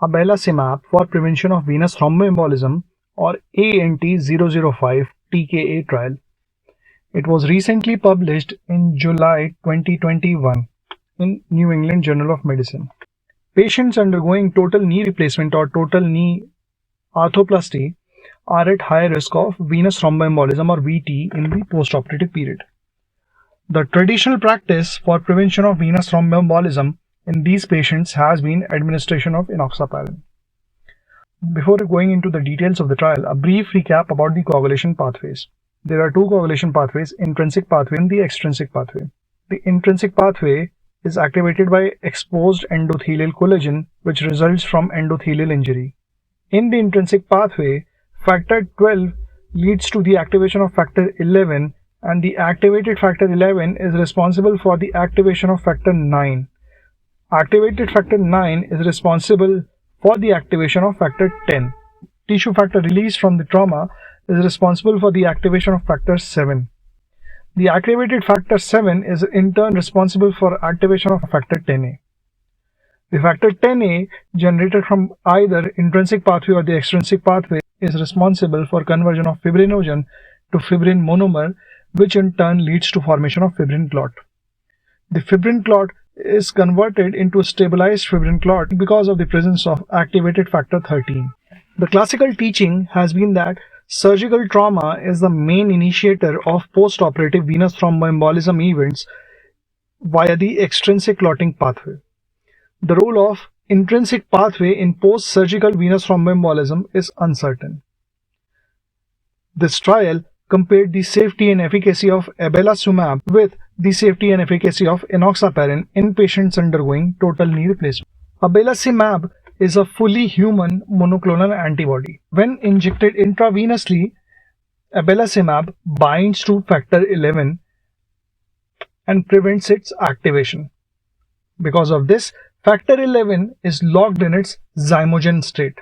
abelacimab for prevention of venous thromboembolism or ANT005 TKA trial. It was recently published in July 2021 in New England Journal of Medicine. Patients undergoing total knee replacement or total knee arthroplasty are at higher risk of venous thromboembolism or VT in the postoperative period. The traditional practice for prevention of venous thromboembolism in these patients has been administration of enoxaparin. Before going into the details of the trial, a brief recap about the coagulation pathways. There are two coagulation pathways, intrinsic pathway and the extrinsic pathway. The intrinsic pathway is activated by exposed endothelial collagen, which results from endothelial injury. In the intrinsic pathway, factor 12 leads to the activation of factor 11, and the activated factor 11 is responsible for the activation of factor 9. Activated factor 9 is responsible for the activation of factor 10. Tissue factor released from the trauma is responsible for the activation of factor 7. The activated factor 7 is in turn responsible for activation of factor 10A. The factor 10A generated from either intrinsic pathway or the extrinsic pathway is responsible for conversion of fibrinogen to fibrin monomer, which in turn leads to formation of fibrin clot. The fibrin clot is converted into a stabilized fibrin clot because of the presence of activated factor 13. The classical teaching has been that surgical trauma is the main initiator of postoperative venous thromboembolism events via the extrinsic clotting pathway. The role of intrinsic pathway in post-surgical venous thromboembolism is uncertain. This trial compared the safety and efficacy of abelacimab with the safety and efficacy of enoxaparin in patients undergoing total knee replacement. Abelacimab is a fully human monoclonal antibody. When injected intravenously, abelacimab binds to factor 11 and prevents its activation. Because of this, factor 11 is locked in its zymogen state.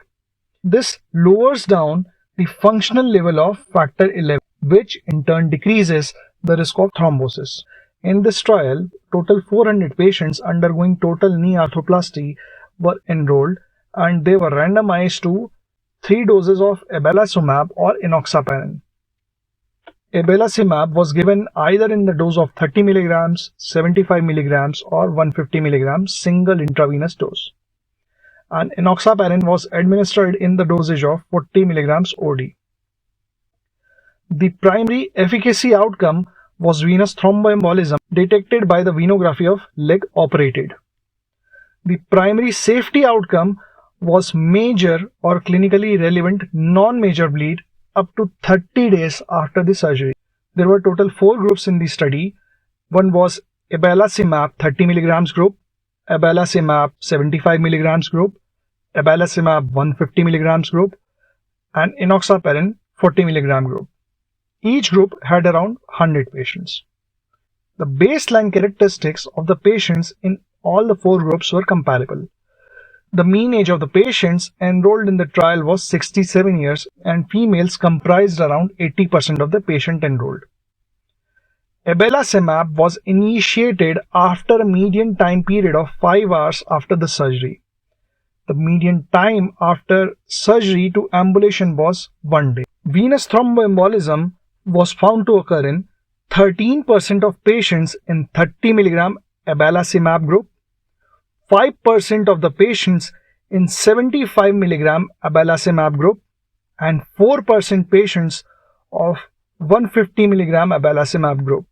This lowers down the functional level of factor 11, which in turn decreases the risk of thrombosis. In this trial, total 400 patients undergoing total knee arthroplasty were enrolled, and they were randomized to 3 doses of abelacimab or enoxaparin. Abelacimab was given either in the dose of 30 mg, 75 mg or 150 mg single intravenous dose. And enoxaparin was administered in the dosage of 40 mg OD. The primary efficacy outcome was venous thromboembolism detected by the venography of leg operated. The primary safety outcome was major or clinically relevant non-major bleed up to 30 days after the surgery. There were total 4 groups in the study. One was abelacimab 30 mg group, abelacimab 75 mg group, abelacimab 150 mg group, and enoxaparin 40 mg group. Each group had around 100 patients. The baseline characteristics of the patients in all the 4 groups were comparable. The mean age of the patients enrolled in the trial was 67 years, and females comprised around 80% of the patient enrolled. Abelacimab was initiated after a median time period of 5 hours after the surgery. The median time after surgery to ambulation was 1 day. Venous thromboembolism was found to occur in 13% of patients in 30 mg abelacimab group, 5% of the patients in 75 mg abelacimab group, and 4% patients of 150 mg abelacimab group,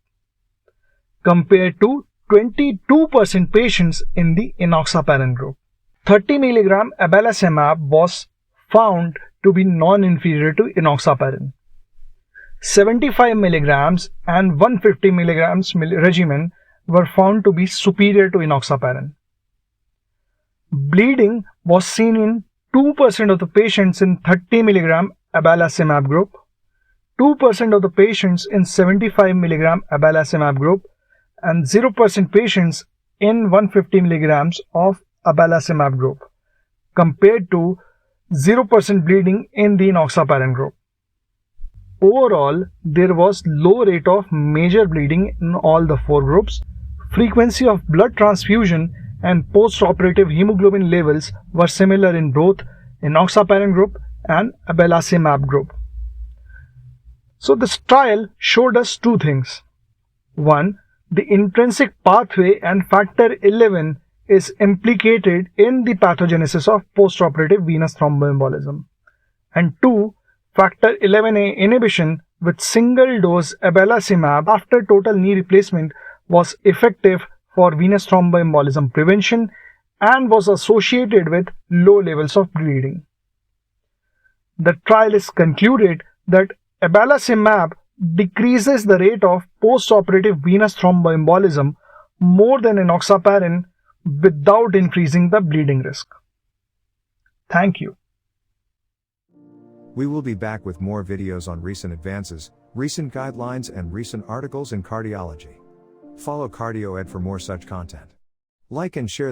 compared to 22% patients in the enoxaparin group. 30 mg abelacimab was found to be non-inferior to enoxaparin. 75 mg and 150 mg regimen were found to be superior to enoxaparin. Bleeding was seen in 2% of the patients in 30 mg abelacimab group, 2% of the patients in 75 mg abelacimab group, and 0% patients in 150 mg of abelacimab group, compared to 0% bleeding in the enoxaparin group. Overall, there was low rate of major bleeding in all the 4 groups. Frequency of blood transfusion and post-operative hemoglobin levels were similar in both enoxaparin group and abelacimab group. So this trial showed us two things. One, the intrinsic pathway and factor 11 is implicated in the pathogenesis of postoperative venous thromboembolism. And two, factor 11A inhibition with single dose abelacimab after total knee replacement was effective for venous thromboembolism prevention and was associated with low levels of bleeding. The trial is concluded that abelacimab decreases the rate of postoperative venous thromboembolism more than enoxaparin without increasing the bleeding risk. Thank you. We will be back with more videos on recent advances, recent guidelines, and recent articles in cardiology. Follow CardioEd for more such content. Like and share